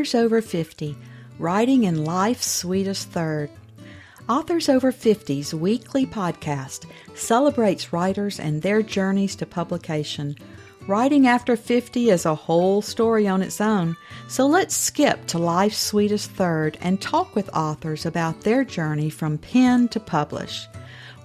Authors Over 50, Writing in Life's Sweetest Third. Authors Over 50's weekly podcast celebrates writers and their journeys to publication. Writing after 50 is a whole story on its own, so let's skip to life's sweetest third and talk with authors about their journey from pen to publish.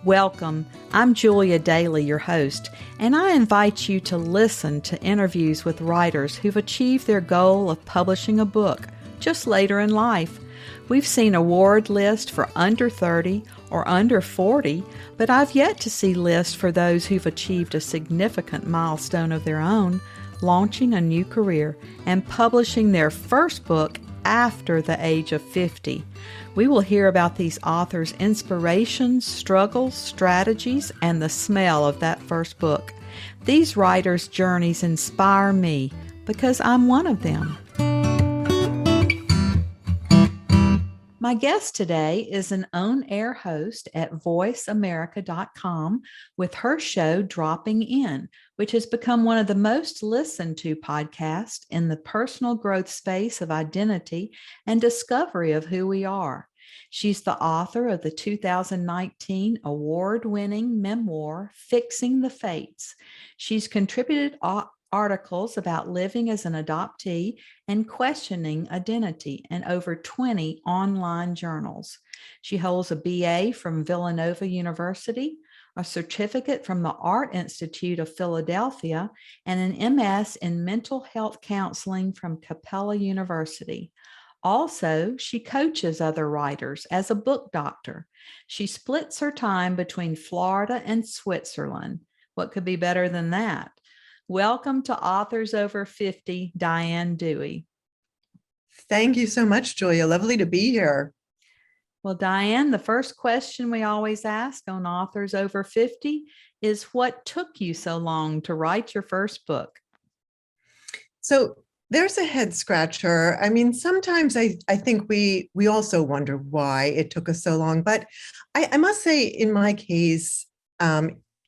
Welcome, I'm Julia Daily, your host, and I invite you to listen to interviews with writers who've achieved their goal of publishing a book just later in life. We've seen award lists for under 30 or under 40, but I've yet to see lists for those who've achieved a significant milestone of their own, launching a new career and publishing their first book after the age of 50. We will hear about these authors' inspirations, struggles, strategies, and the smell of that first book. These writers' journeys inspire me because I'm one of them. My guest today is an on-air host at voiceamerica.com with her show Dropping In, which has become one of the most listened to podcasts in the personal growth space of identity and discovery of who we are. She's the author of the 2019 award-winning memoir, Fixing the Fates. She's contributed articles about living as an adoptee and questioning identity in over 20 online journals. She holds a BA from Villanova University, a certificate from the Art Institute of Philadelphia, and an MS in mental health counseling from Capella University. Also, she coaches other writers as a book doctor. She splits her time between Florida and Switzerland. What could be better than that? Welcome to Authors Over 50, Diana Dewey. Thank you so much, Julia. Lovely to be here. Well, Diane, the first question we always ask on Authors Over 50 is what took you so long to write your first book? So there's a head scratcher. I mean, sometimes I think we also wonder why it took us so long. But I must say, in my case,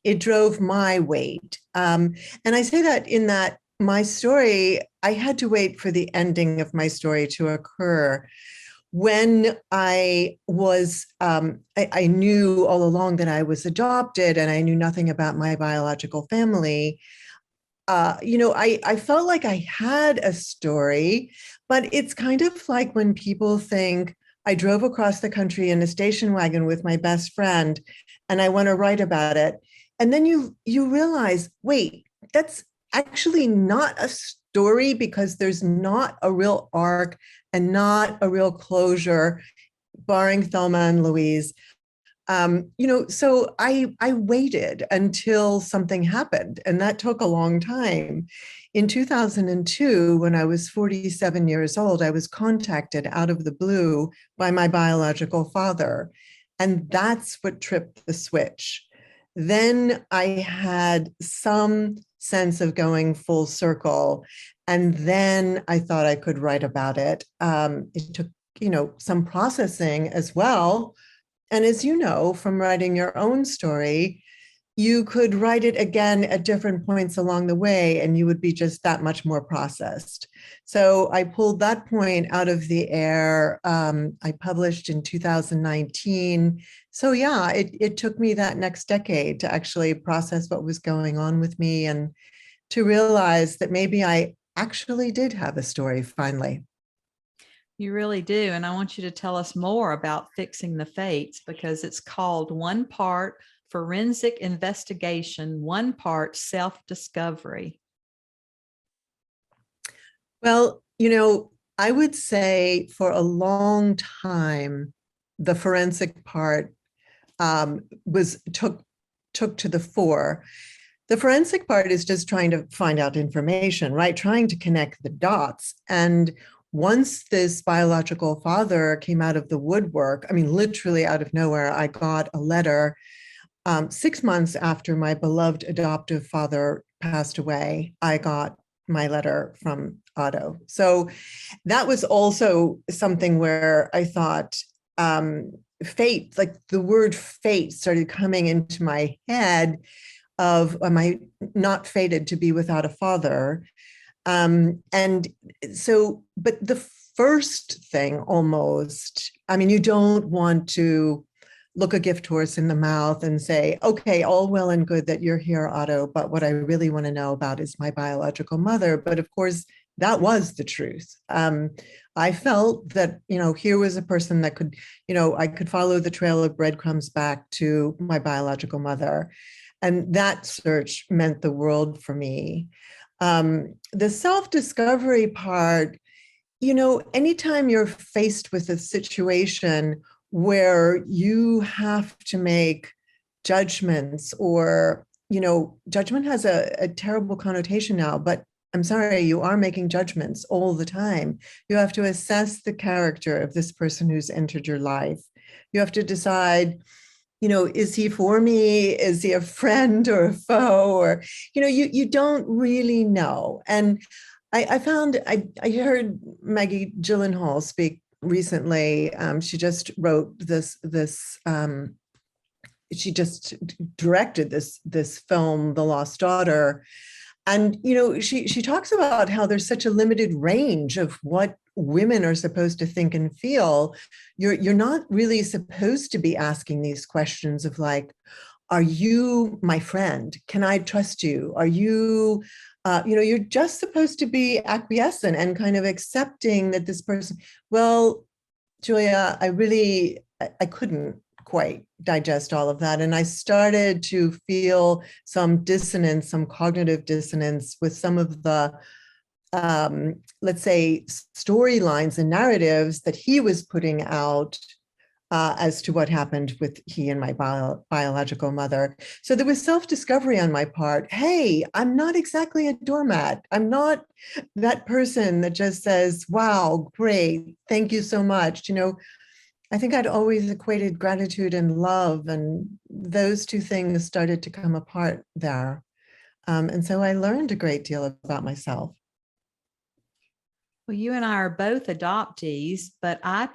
it drove my weight. And I say that in that my story, I had to wait for the ending of my story to occur. When I was, I knew all along that I was adopted and I knew nothing about my biological family. I felt like I had a story, but it's kind of like when people think I drove across the country in a station wagon with my best friend and I want to write about it. And then you realize, wait, that's actually not a story because there's not a real arc and not a real closure, barring Thelma and Louise. So I waited until something happened, and that took a long time. In 2002, when I was 47 years old, I was contacted out of the blue by my biological father, and that's what tripped the switch. Then I had some sense of going full circle, and then I thought I could write about it. It took, some processing as well. And as you know, from writing your own story, you could write it again at different points along the way, and you would be just that much more processed. So I pulled that point out of the air. I published in 2019. So yeah, it took me that next decade to actually process what was going on with me and to realize that maybe I actually did have a story finally. You really do. And I want you to tell us more about Fixing the Fates because it's called one part forensic investigation, one part self-discovery. Well, I would say for a long time, the forensic part took to the fore. The forensic part is just trying to find out information, right? Trying to connect the dots. And once this biological father came out of the woodwork, I mean, literally out of nowhere, I got a letter 6 months after my beloved adoptive father passed away. I got my letter from Otto. So that was also something where I thought fate, like the word fate started coming into my head of, am I not fated to be without a father? And so, but the first thing almost, I mean, you don't want to look a gift horse in the mouth and say, okay, all well and good that you're here, Otto, but what I really want to know about is my biological mother. But of course, that was the truth. I felt that, here was a person that could, I could follow the trail of breadcrumbs back to my biological mother. And that search meant the world for me. The self-discovery part, anytime you're faced with a situation where you have to make judgments or, judgment has a terrible connotation now, but I'm sorry, you are making judgments all the time. You have to assess the character of this person who's entered your life. You have to decide, is he for me? Is he a friend or a foe? Or, you don't really know. And I found, I heard Maggie Gyllenhaal speak recently. She just wrote she just directed this film, The Lost Daughter. And, she talks about how there's such a limited range of what women are supposed to think and feel. You're not really supposed to be asking these questions of like, are you my friend? Can I trust you? Are you, you're just supposed to be acquiescent and kind of accepting that this person, well, Julia, I couldn't quite digest all of that. And I started to feel some dissonance, some cognitive dissonance with some of the, let's say, storylines and narratives that he was putting out as to what happened with he and my biological mother. So there was self-discovery on my part. Hey, I'm not exactly a doormat. I'm not that person that just says, wow, great, thank you so much. I think I'd always equated gratitude and love, and those two things started to come apart there. And so I learned a great deal about myself. Well, you and I are both adoptees, but I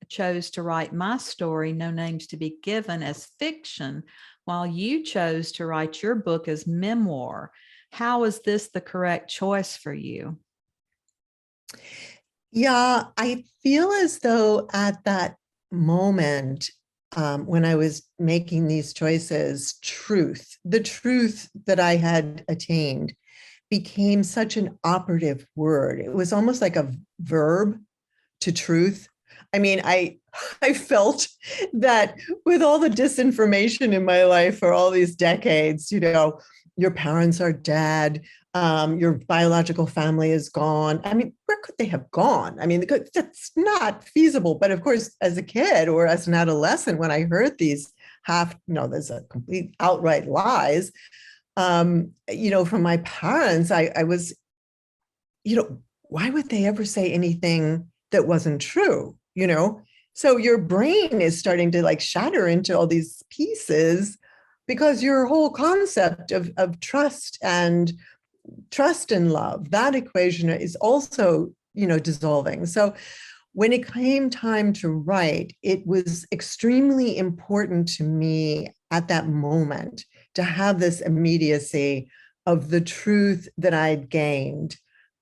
chose to write my story, No Names to Be Given, as fiction, while you chose to write your book as memoir. How is this the correct choice for you? Yeah, I feel as though at that moment, when I was making these choices, the truth that I had attained became such an operative word. It was almost like a verb to truth. I mean, I felt that with all the disinformation in my life for all these decades, your parents are dead, your biological family is gone. I mean, where could they have gone? I mean, that's not feasible. But of course, as a kid or as an adolescent, when I heard these there's a complete outright lies, from my parents, I was, why would they ever say anything that wasn't true? So your brain is starting to like shatter into all these pieces because your whole concept of trust and love, that equation is also, dissolving. So when it came time to write, it was extremely important to me at that moment to have this immediacy of the truth that I'd gained.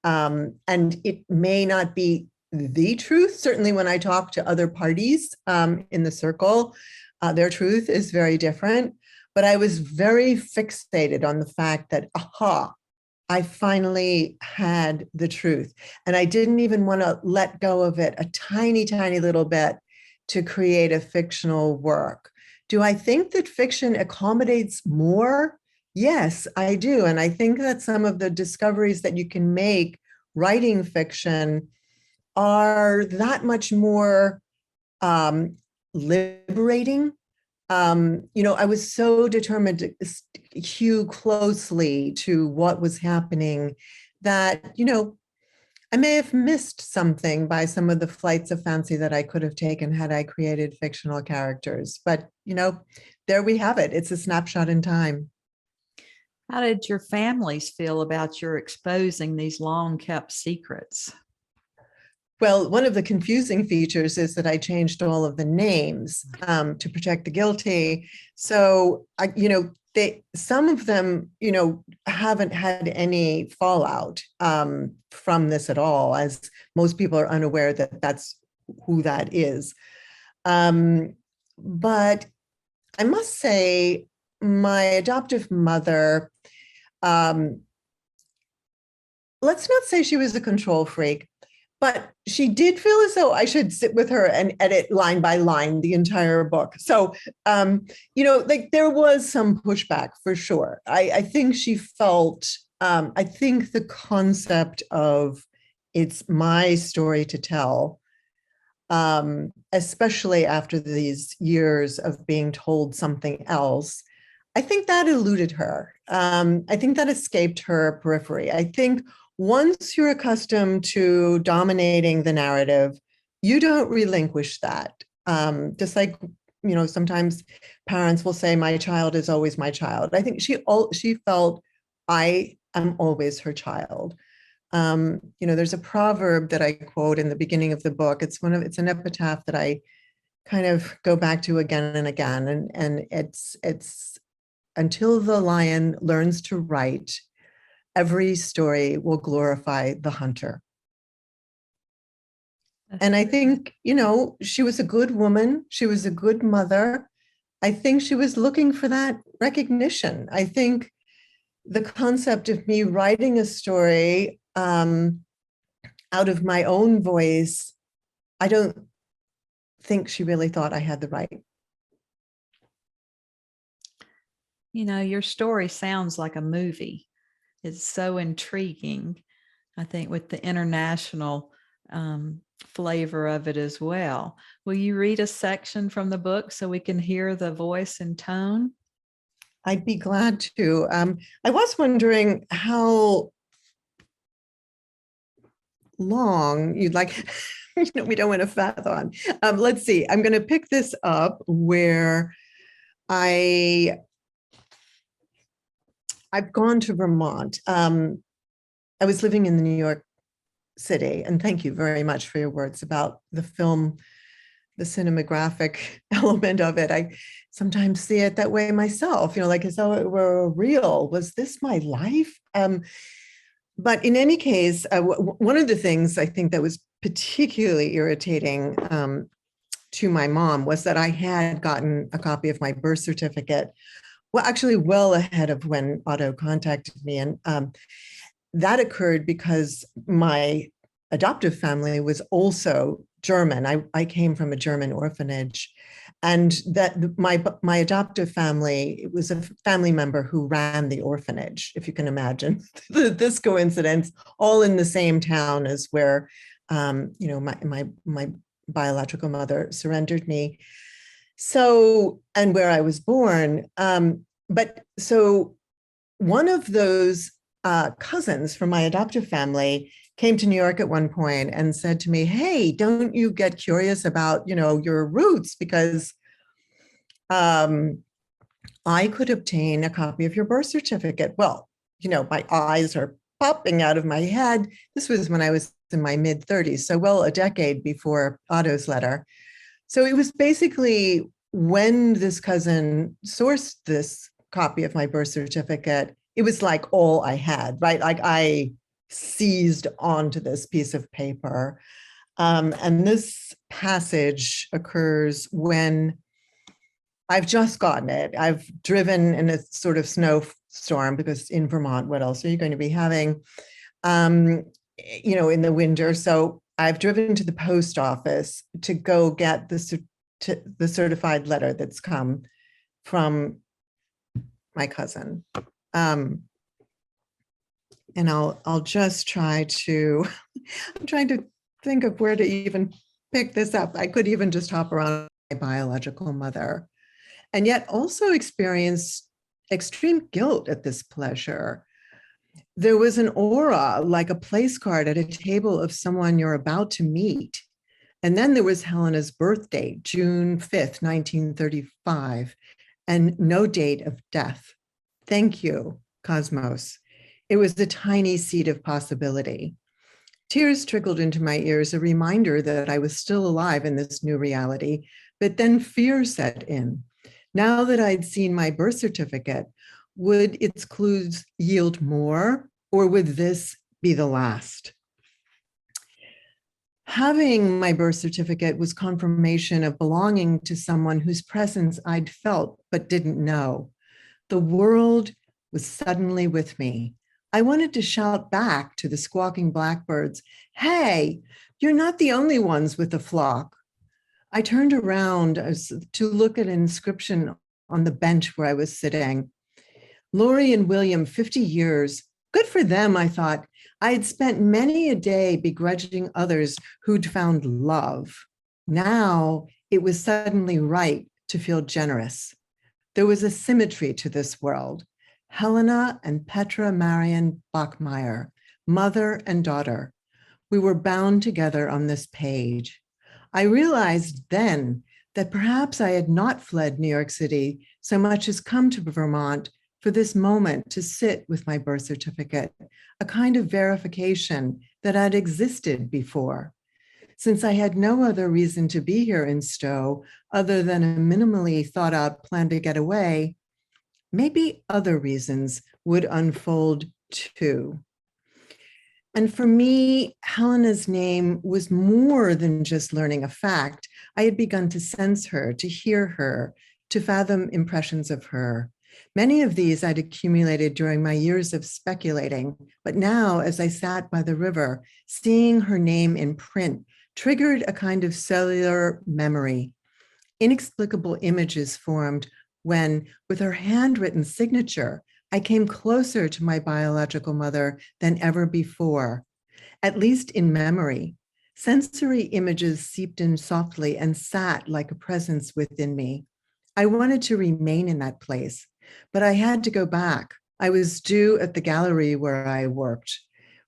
And it may not be the truth. Certainly when I talk to other parties in the circle, their truth is very different. But I was very fixated on the fact that, I finally had the truth. And I didn't even want to let go of it a tiny, tiny little bit to create a fictional work. Do I think that fiction accommodates more? Yes, I do. And I think that some of the discoveries that you can make writing fiction are that much more liberating. I was so determined to hew closely to what was happening that, I may have missed something by some of the flights of fancy that I could have taken had I created fictional characters. But, there we have it. It's a snapshot in time. How did your families feel about your exposing these long kept secrets? Well, one of the confusing features is that I changed all of the names to protect the guilty. So, some of them, haven't had any fallout from this at all, as most people are unaware that that's who that is. But I must say, my adoptive mother, let's not say she was a control freak, but she did feel as though I should sit with her and edit line by line the entire book. So, there was some pushback for sure. I think she felt, I think the concept of it's my story to tell, especially after these years of being told something else, I think that eluded her. I think that escaped her periphery. I think once you're accustomed to dominating the narrative, you don't relinquish that. Just like, sometimes parents will say, my child is always my child. I think she felt I am always her child. There's a proverb that I quote in the beginning of the book. It's an epitaph that I kind of go back to again and again. And it's until the lion learns to write, every story will glorify the hunter. And I think, she was a good woman. She was a good mother. I think she was looking for that recognition. I think the concept of me writing a story out of my own voice, I don't think she really thought I had the right. Your story sounds like a movie. It's so intriguing, I think, with the international flavor of it as well. Will you read a section from the book so we can hear the voice and tone? I'd be glad to. I was wondering how long you'd like, we don't want to fathom. Let's see, I'm going to pick this up where I've gone to Vermont. I was living in New York City, and thank you very much for your words about the film, the cinematographic element of it. I sometimes see it that way myself, like as though it were real. Was this my life? But in any case, one of the things I think that was particularly irritating to my mom was that I had gotten a copy of my birth certificate, well, actually well ahead of when Otto contacted me. And that occurred because my adoptive family was also German. I came from a German orphanage, and that my adoptive family, it was a family member who ran the orphanage, if you can imagine this coincidence, all in the same town as where my biological mother surrendered me. So, and where I was born. But so one of those cousins from my adoptive family came to New York at one point and said to me, hey, don't you get curious about, your roots? Because I could obtain a copy of your birth certificate. Well, my eyes are popping out of my head. This was when I was in my mid-30s, so well a decade before Otto's letter. So it was basically when this cousin sourced this copy of my birth certificate, it was like all I had, right? Like I seized onto this piece of paper. And this passage occurs when I've just gotten it. I've driven in a sort of snowstorm, because in Vermont, what else are you going to be having, in the winter? So I've driven to the post office to go get the certified letter that's come from my cousin. And I'll just try to, I'm trying to think of where to even pick this up. I could even just hop around my biological mother, and yet also experience extreme guilt at this pleasure. There was an aura, like a place card at a table of someone you're about to meet. And then there was Helena's birth date, June 5th, 1935, and no date of death. Thank you, Cosmos. It was a tiny seed of possibility. Tears trickled into my ears, a reminder that I was still alive in this new reality, but then fear set in. Now that I'd seen my birth certificate, Would its clues yield more, or would this be the last? Having my birth certificate was confirmation of belonging to someone whose presence I'd felt but didn't know. The world was suddenly with me. I wanted to shout back to the squawking blackbirds, "Hey, you're not the only ones with the flock." I turned around to look at an inscription on the bench where I was sitting. Lori and William, 50 years. Good for them, I thought. I had spent many a day begrudging others who'd found love. Now it was suddenly right to feel generous. There was a symmetry to this world. Helena and Petra Marion Bachmeyer, mother and daughter. We were bound together on this page. I realized then that perhaps I had not fled New York City so much as come to Vermont for this moment to sit with my birth certificate, a kind of verification that I'd existed before. Since I had no other reason to be here in Stowe other than a minimally thought out plan to get away, maybe other reasons would unfold too. And for me, Helena's name was more than just learning a fact. I had begun to sense her, to hear her, to fathom impressions of her. Many of these I'd accumulated during my years of speculating, but now, as I sat by the river, seeing her name in print triggered a kind of cellular memory. Inexplicable images formed when, with her handwritten signature, I came closer to my biological mother than ever before, at least in memory. Sensory images seeped in softly and sat like a presence within me. I wanted to remain in that place, but I had to go back. I was due at the gallery where I worked,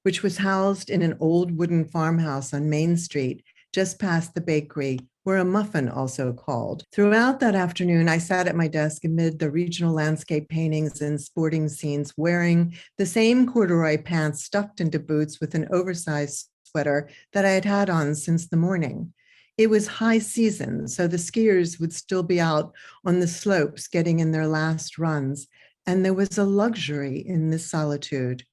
which was housed in an old wooden farmhouse on Main Street, just past the bakery, where a muffin also called. Throughout that afternoon, I sat at my desk amid the regional landscape paintings and sporting scenes, wearing the same corduroy pants stuffed into boots with an oversized sweater that I had had on since the morning. It was high season, so the skiers would still be out on the slopes getting in their last runs, and there was a luxury in this solitude.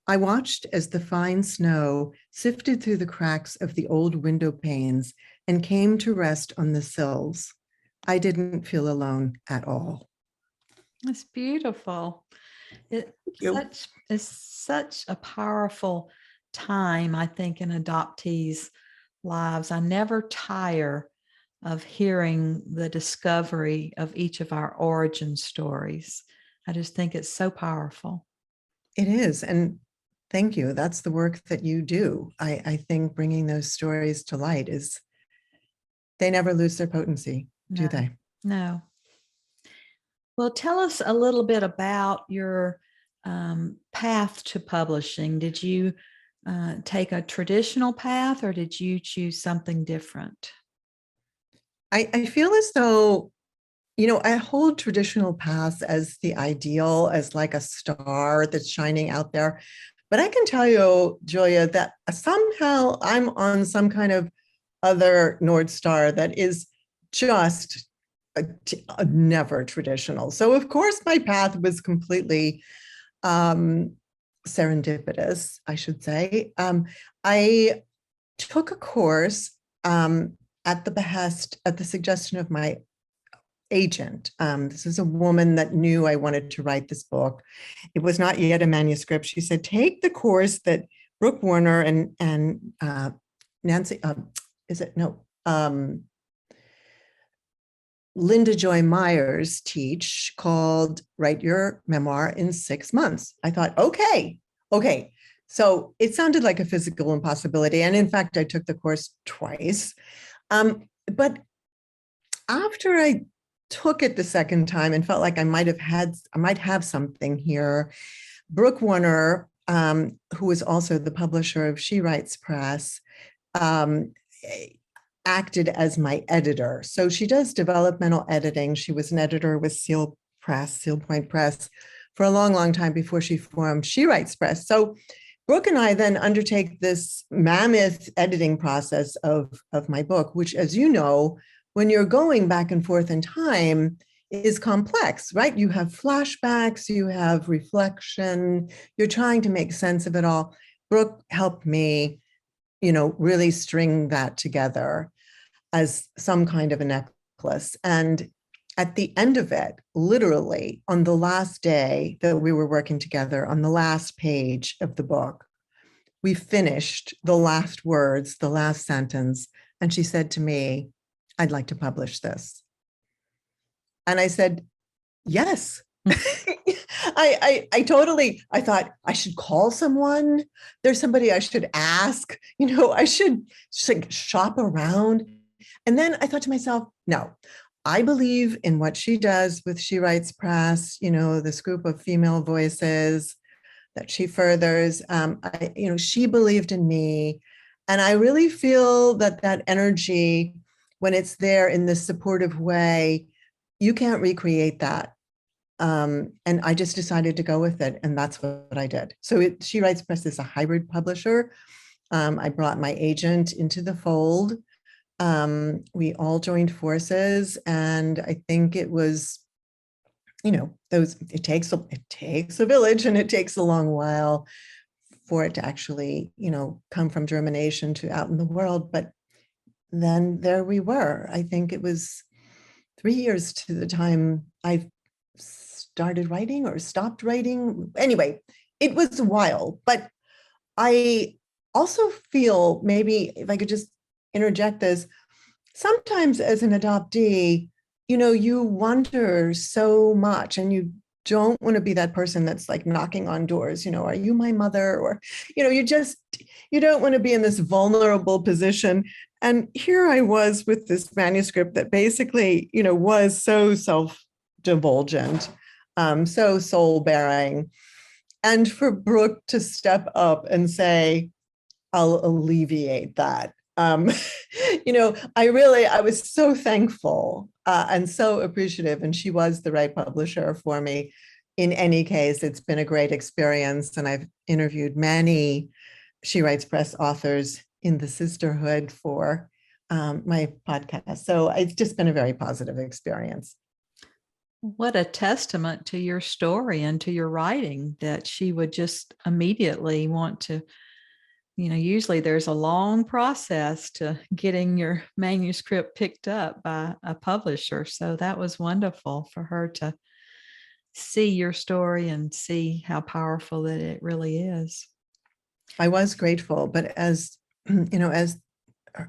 I watched as the fine snow sifted through the cracks of the old window panes and came to rest on the sills. I didn't feel alone at all. It's beautiful. It's such a powerful time, I think, in adoptees' lives. I never tire of hearing the discovery of each of our origin stories. I just think it's so powerful. It is. And thank you. That's the work that you do. I think bringing those stories to light they never lose their potency, do they? No. Well, tell us a little bit about your path to publishing. Did you take a traditional path, or did you choose something different? I feel as though, I hold traditional paths as the ideal, as like a star that's shining out there. But I can tell you, Julia, that somehow I'm on some kind of other North Star that is just never traditional. So of course my path was completely serendipitous, I should say. I took a course at the suggestion of my agent. This is a woman that knew I wanted to write this book. It was not yet a manuscript. She said, take the course that Brooke Warner and Nancy, Linda Joy Myers teach, called Write Your Memoir in 6 months. I thought, okay. So it sounded like a physical impossibility. And in fact, I took the course twice. But after I took it the second time and felt like I might have something here, Brooke Warner, who is also the publisher of She Writes Press, acted as my editor. So she does developmental editing. She was an editor with Seal Point Press, for a long, long time before she formed She Writes Press. So Brooke and I then undertake this mammoth editing process of my book, which, as you know, when you're going back and forth in time, is complex, right? You have flashbacks, you have reflection, you're trying to make sense of it all. Brooke helped me, really string that together as some kind of a necklace. And at the end of it, literally on the last day that we were working together, on the last page of the book, we finished the last words, the last sentence. And she said to me, "I'd like to publish this." And I said, yes. I thought I should call someone. There's somebody I should ask, I should shop around. And then I thought to myself, no, I believe in what she does with She Writes Press, this group of female voices that she furthers. She believed in me. And I really feel that energy, when it's there in this supportive way, you can't recreate that. And I just decided to go with it. And that's what I did. So She Writes Press is a hybrid publisher. I brought my agent into the fold. We all joined forces. And I think it was, it takes a village, and it takes a long while for it to actually, come from germination to out in the world. But then there we were. I think it was 3 years to the time I started writing or stopped writing. Anyway, it was a while, but I also feel, maybe if I could just interject this, sometimes as an adoptee, you wonder so much, and you don't want to be that person that's like knocking on doors, are you my mother? Or, you don't want to be in this vulnerable position. And here I was with this manuscript that basically, was so self-divulgent, so soul-bearing. And for Brooke to step up and say, "I'll alleviate that." I was so thankful and so appreciative, and she was the right publisher for me. In any case, it's been a great experience, and I've interviewed many She Writes Press authors in the sisterhood for my podcast. So it's just been a very positive experience. What a testament to your story and to your writing that she would just immediately want to, usually there's a long process to getting your manuscript picked up by a publisher. So that was wonderful for her to see your story and see how powerful that it really is. I was grateful, but as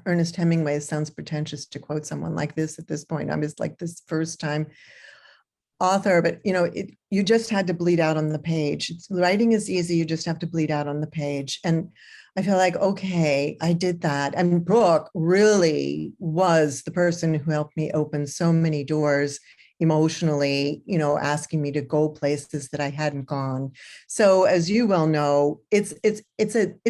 Ernest Hemingway, it sounds pretentious to quote someone like this at this point. I was like this first time author, but you just had to bleed out on the page. Writing is easy. You just have to bleed out on the page. And I feel like, okay, I did that. And Brooke really was the person who helped me open so many doors emotionally, asking me to go places that I hadn't gone. So as you well know, it's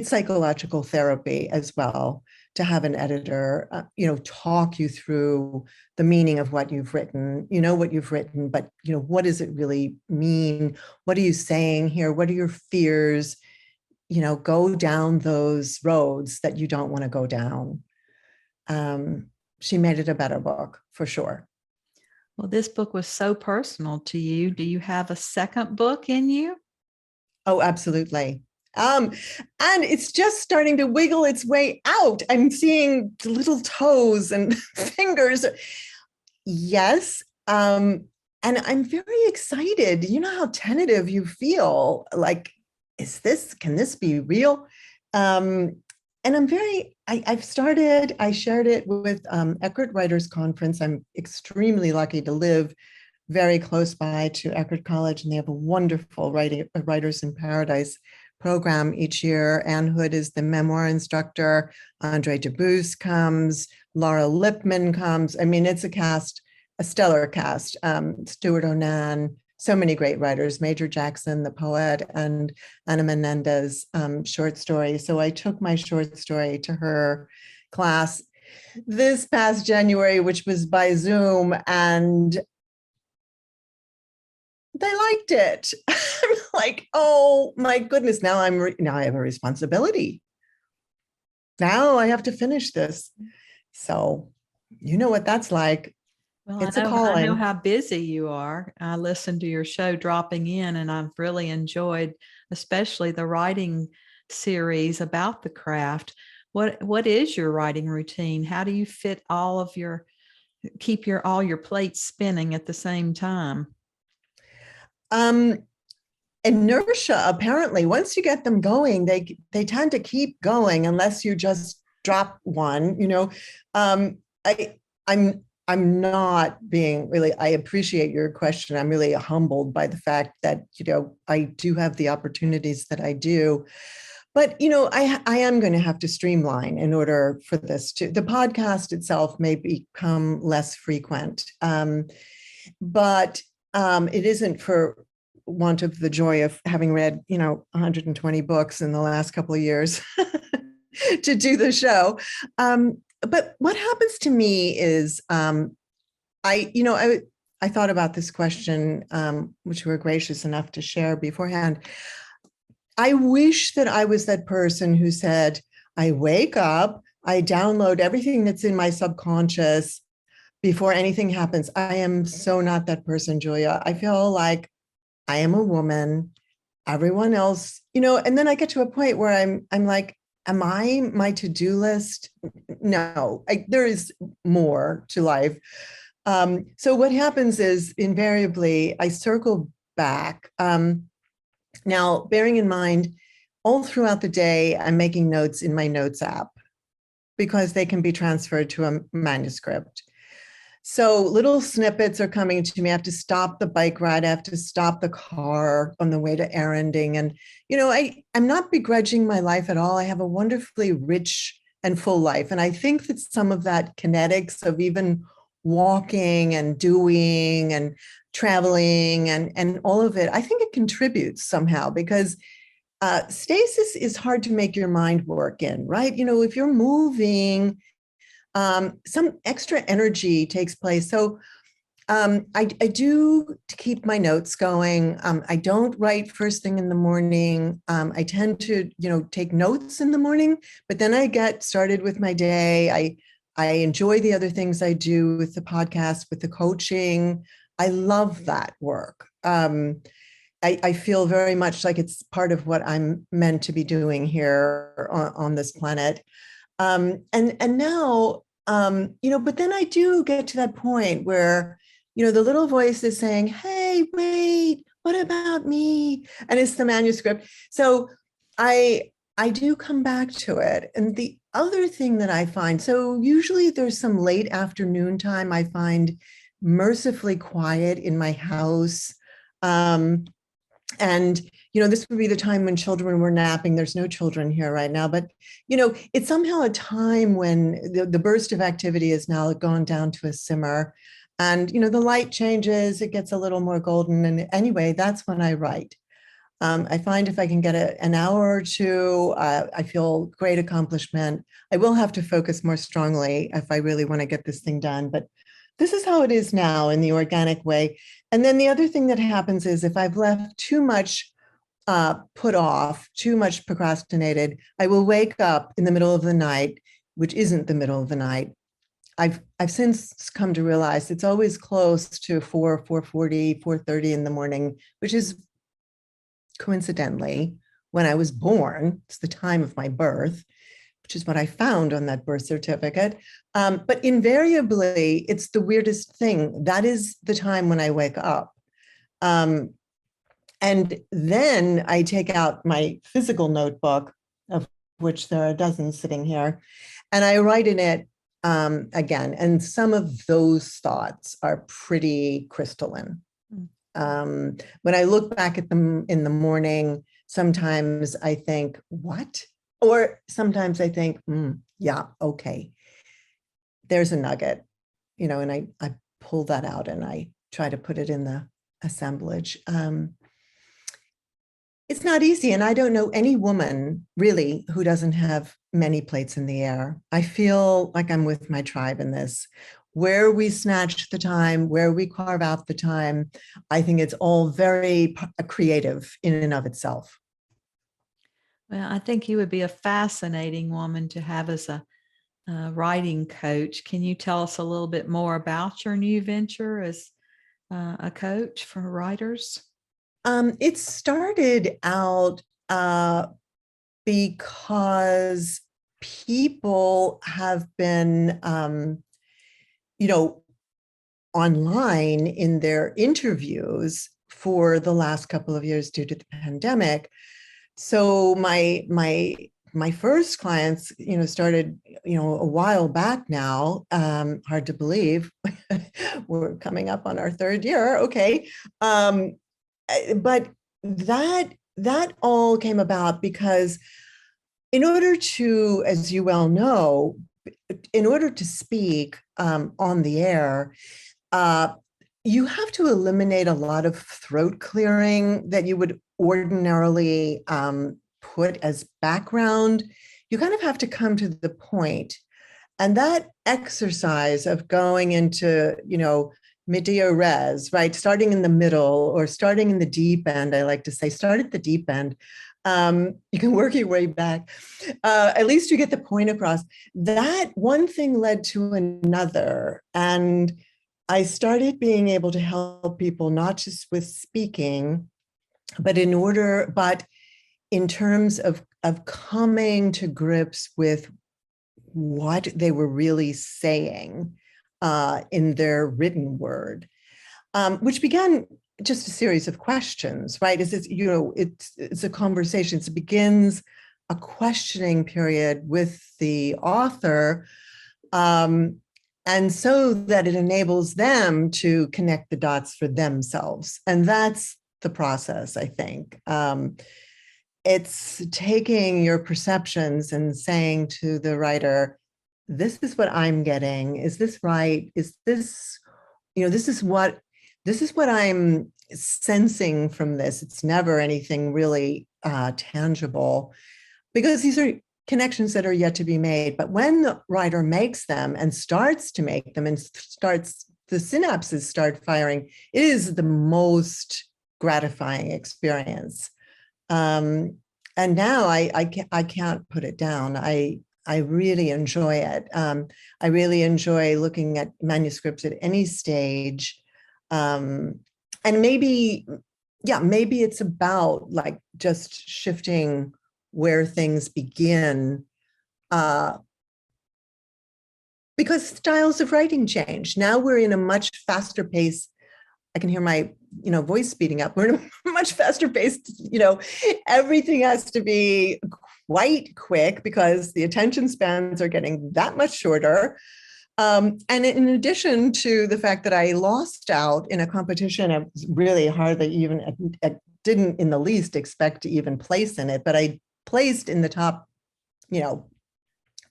psychological therapy as well, to have an editor, talk you through the meaning of what you've written, what you've written, but, what does it really mean? What are you saying here? What are your fears? Go down those roads that you don't want to go down. She made it a better book for sure. Well, this book was so personal to you. Do you have a second book in you? Oh, absolutely. And it's just starting to wiggle its way out. I'm seeing little toes and fingers. Yes. And I'm very excited. You know how tentative you feel, like, can this be real? And I shared it with Eckerd Writers Conference. I'm extremely lucky to live very close by to Eckerd College, and they have a wonderful Writers in Paradise program each year. Anne Hood is the memoir instructor. Andre Dubus comes. Laura Lipman comes. I mean, it's a stellar cast. Stuart Onan, so many great writers, Major Jackson, the poet, and Ana Menendez short story. So I took my short story to her class this past January, which was by Zoom, and they liked it. I'm like, oh my goodness, now I have a responsibility. Now I have to finish this. So you know what that's like. Well, It's a I know calling. how busy you are. I listened to your show dropping in, and I've really enjoyed, especially the writing series about the craft. What is your writing routine? How do you fit keep all your plates spinning at the same time? Um, Inertia, apparently, once you get them going, they tend to keep going unless you just drop one. I I'm not being really, I appreciate your question. I'm really humbled by the fact that, I do have the opportunities that I do. But, I am going to have to streamline in order for the podcast itself may become less frequent. But it isn't for want of the joy of having read, 120 books in the last couple of years to do the show. But what happens to me is I thought about this question, which you were gracious enough to share beforehand. I wish that I was that person who said, I wake up, I download everything that's in my subconscious before anything happens. I am so not that person, Julia. I feel like I am a woman, everyone else, and then I get to a point where I'm like, am I my to-do list? No, there is more to life. So what happens is invariably I circle back. Now, bearing in mind, all throughout the day, I'm making notes in my notes app because they can be transferred to a manuscript. So little snippets are coming to me. I have to stop the bike ride. I have to stop the car on the way to erranding. And, I'm not begrudging my life at all. I have a wonderfully rich and full life. And I think that some of that kinetics of even walking and doing and traveling and all of it, I think it contributes somehow because stasis is hard to make your mind work in, right? If you're moving, some extra energy takes place. So I do to keep my notes going. I don't write first thing in the morning. I tend to, take notes in the morning, but then I get started with my day. I enjoy the other things I do with the podcast, with the coaching. I love that work. I feel very much like it's part of what I'm meant to be doing here on this planet. And now, but then I do get to that point where, the little voice is saying, hey, wait, what about me? And it's the manuscript. So I do come back to it. And the other thing that I find, so usually there's some late afternoon time I find mercifully quiet in my house. And this would be the time when children were napping. There's no children here right now, but it's somehow a time when the burst of activity has now gone down to a simmer, and the light changes, it gets a little more golden, and anyway, that's when I write. I find if I can get an hour or two, I feel great accomplishment. I will have to focus more strongly if I really want to get this thing done, but this is how it is now in the organic way. And then the other thing that happens is if I've left too much put off, too much procrastinated, I will wake up in the middle of the night, which isn't the middle of the night. I've since come to realize it's always close to 4:40, 4:30 in the morning, which is coincidentally when I was born. It's the time of my birth, which is what I found on that birth certificate. But invariably, it's the weirdest thing. That is the time when I wake up. And then I take out my physical notebook, of which there are dozens sitting here, and I write in it again. And some of those thoughts are pretty crystalline. When I look back at them in the morning, sometimes I think, what? Or sometimes I think, yeah, okay, there's a nugget, and I pull that out and I try to put it in the assemblage. It's not easy. And I don't know any woman really who doesn't have many plates in the air. I feel like I'm with my tribe in this. Where we snatch the time, where we carve out the time, I think it's all very creative in and of itself. Well, I think you would be a fascinating woman to have as a writing coach. Can you tell us a little bit more about your new venture as a coach for writers? It started out because people have been, online in their interviews for the last couple of years due to the pandemic. So my first clients, started, a while back now. Hard to believe. We're coming up on our third year. Okay. But that all came about because in order to, as you well know, in order to speak on the air, uh, you have to eliminate a lot of throat clearing that you would ordinarily put as background. You kind of have to come to the point. And that exercise of going into, media res, right? Starting in the middle or starting in the deep end, I like to say, start at the deep end. You can work your way back. At least you get the point across. That one thing led to another. And I started being able to help people, not just with speaking, but in terms of coming to grips with what they were really saying in their written word, which began just a series of questions, right? It's a conversation. It begins a questioning period with the author, and so that it enables them to connect the dots for themselves. And that's the process, I think. It's taking your perceptions and saying to the writer, this is what I'm getting. Is this right? Is this, this is what I'm sensing from this. It's never anything really tangible, because these are connections that are yet to be made. But when the writer makes them and starts to make them and the synapses start firing, it is the most gratifying experience. And now I can't put it down. I really enjoy it. I really enjoy looking at manuscripts at any stage. And maybe it's about like just shifting where things begin, because styles of writing change. Now we're in a much faster pace. I can hear my, voice speeding up. We're in a much faster pace. Everything has to be quite quick because the attention spans are getting that much shorter. And in addition to the fact that I lost out in a competition, I was really hardly even, I didn't in the least expect to even place in it, but I placed in the top,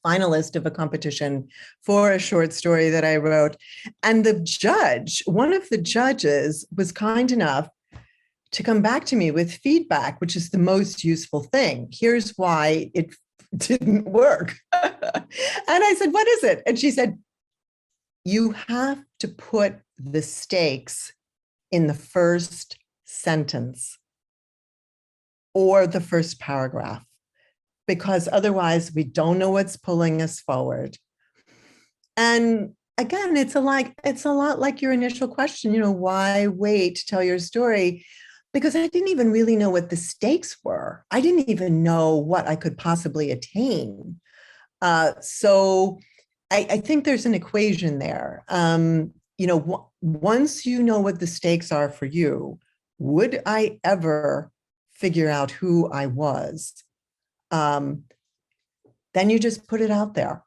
finalist of a competition for a short story that I wrote. And one of the judges was kind enough to come back to me with feedback, which is the most useful thing. Here's why it didn't work. And I said, what is it? And she said, you have to put the stakes in the first sentence or the first paragraph, because otherwise we don't know what's pulling us forward. And again, it's a lot like your initial question, why wait to tell your story? Because I didn't even really know what the stakes were. I didn't even know what I could possibly attain. So I think there's an equation there. Once you know what the stakes are for you, would I ever figure out who I was? Then you just put it out there.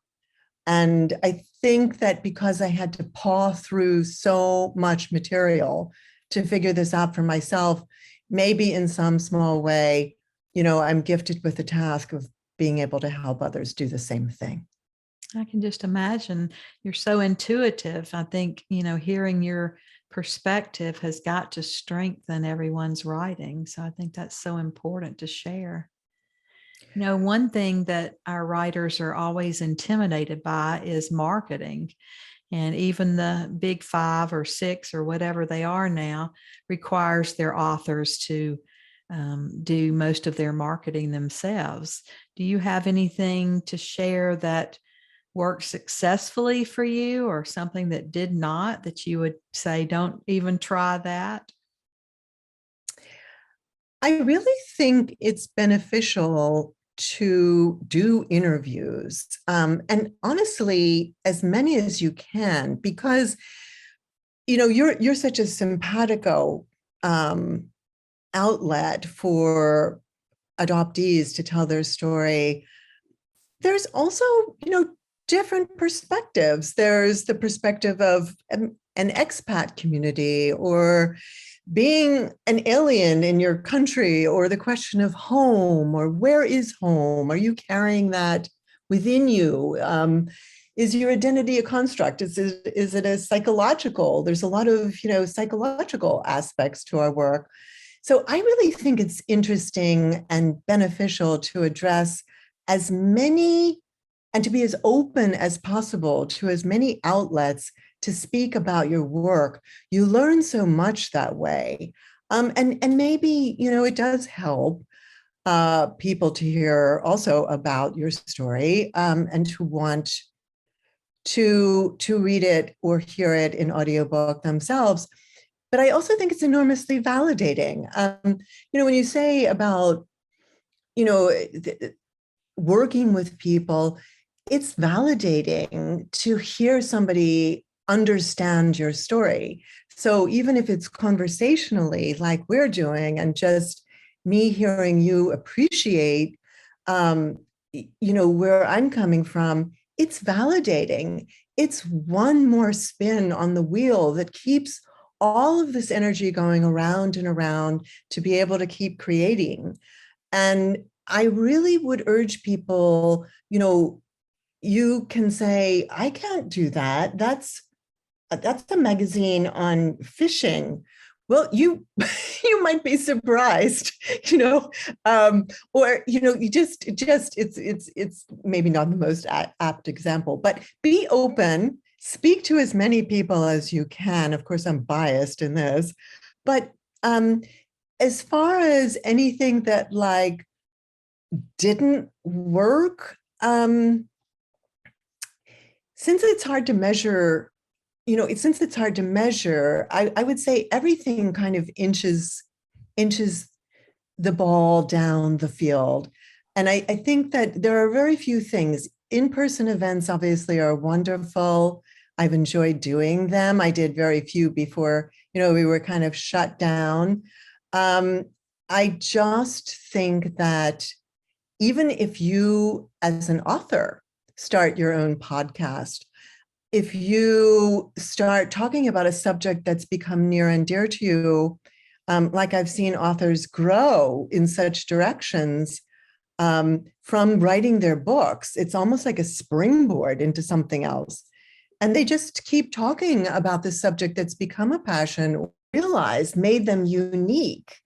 And I think that because I had to paw through so much material to figure this out for myself, maybe in some small way, I'm gifted with the task of being able to help others do the same thing. I can just imagine. You're so intuitive. I think, hearing your perspective has got to strengthen everyone's writing. So I think that's so important to share. One thing that our writers are always intimidated by is marketing. And even the big 5 or 6 or whatever they are now requires their authors to do most of their marketing themselves. Do you have anything to share that worked successfully for you, or something that did not, that you would say, don't even try that? I really think it's beneficial to do interviews, and honestly, as many as you can, because you're such a simpatico um, outlet for adoptees to tell their story. There's also, different perspectives. There's the perspective of an expat community, or being an alien in your country, or the question of home, or where is home? Are you carrying that within you? Is your identity a construct? Is it a psychological? There's a lot of, psychological aspects to our work. So I really think it's interesting and beneficial to address as many and to be as open as possible to as many outlets to speak about your work. You learn so much that way. And maybe, it does help people to hear also about your story, and to want to read it or hear it in audiobook themselves. But I also think it's enormously validating. When you say about, working with people, it's validating to hear somebody understand your story. So even if it's conversationally, like we're doing, and just me hearing you appreciate, where I'm coming from, it's validating. It's one more spin on the wheel that keeps all of this energy going around and around to be able to keep creating. And I really would urge people, you can say, I can't do that. That's a magazine on fishing. Well, you you might be surprised, or you just it's maybe not the most apt example, but be open, speak to as many people as you can. Of course, I'm biased in this, but as far as anything that like didn't work, since it's hard to measure, I would say everything kind of inches the ball down the field. And I think that there are very few things. In-person events obviously are wonderful. I've enjoyed doing them. I did very few before, we were kind of shut down. I just think that even if you, as an author, start your own podcast, if you start talking about a subject that's become near and dear to you, like I've seen authors grow in such directions from writing their books, it's almost like a springboard into something else. And they just keep talking about the subject that's become a passion, realized made them unique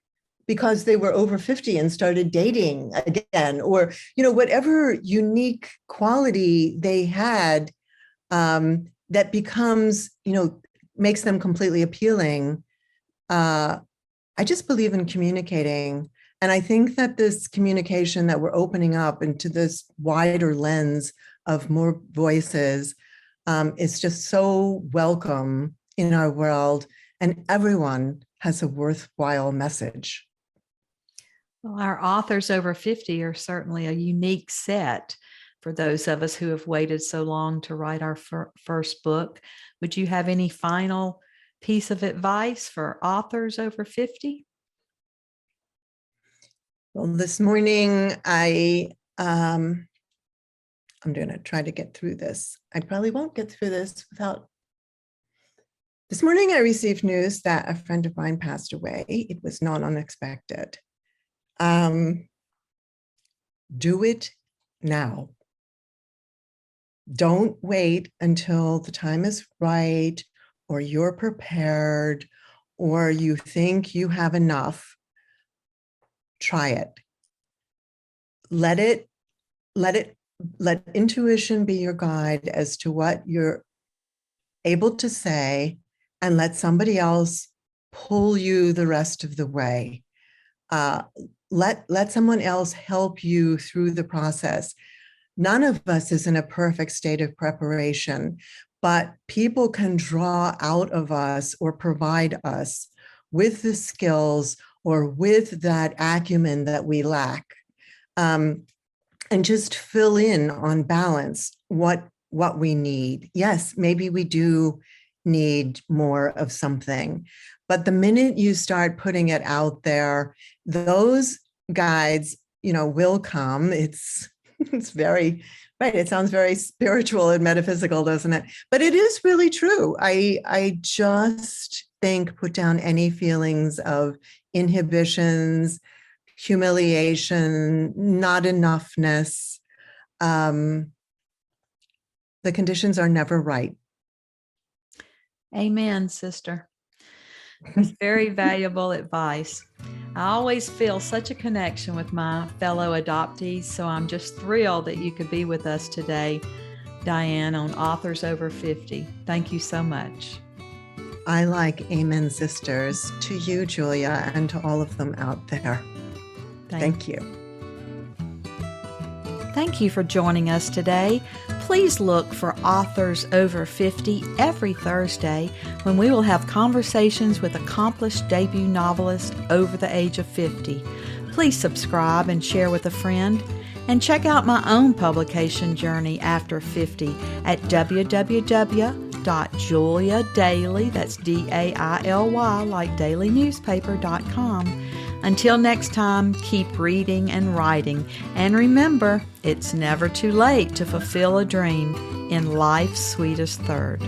because they were over 50 and started dating again, or, whatever unique quality they had, that becomes, makes them completely appealing. I just believe in communicating. And I think that this communication that we're opening up into this wider lens of more voices is just so welcome in our world. And everyone has a worthwhile message. Well, our authors over 50 are certainly a unique set for those of us who have waited so long to write our first book. Would you have any final piece of advice for authors over 50? Well, this morning I'm going to try to get through this. I probably won't get through this without. This morning I received news that a friend of mine passed away. It was not unexpected. Do it now. Don't wait until the time is right, or you're prepared, or you think you have enough. Try it. Let intuition be your guide as to what you're able to say, and let somebody else pull you the rest of the way. Let someone else help you through the process. None of us is in a perfect state of preparation, but people can draw out of us or provide us with the skills or with that acumen that we lack, and just fill in on balance what we need. Yes, maybe we do need more of something, but the minute you start putting it out there, those guides, will come. It's very right. It sounds very spiritual and metaphysical, doesn't it? But it is really true. I just think put down any feelings of inhibitions, humiliation, not enoughness. The conditions are never right. Amen, sister. That's very valuable advice. I always feel such a connection with my fellow adoptees, so I'm just thrilled that you could be with us today, Diane, on Authors Over 50. Thank you so much. I like Amen, sisters, to you, Julia, and to all of them out there. Thank you. Thank you for joining us today. Please look for Authors Over 50 every Thursday when we will have conversations with accomplished debut novelists over the age of 50. Please subscribe and share with a friend. And check out my own publication journey after 50 at www.juliadaily, that's D-A-I-L-Y, like dailynewspaper.com. Until next time, keep reading and writing. And remember, it's never too late to fulfill a dream in life's sweetest third.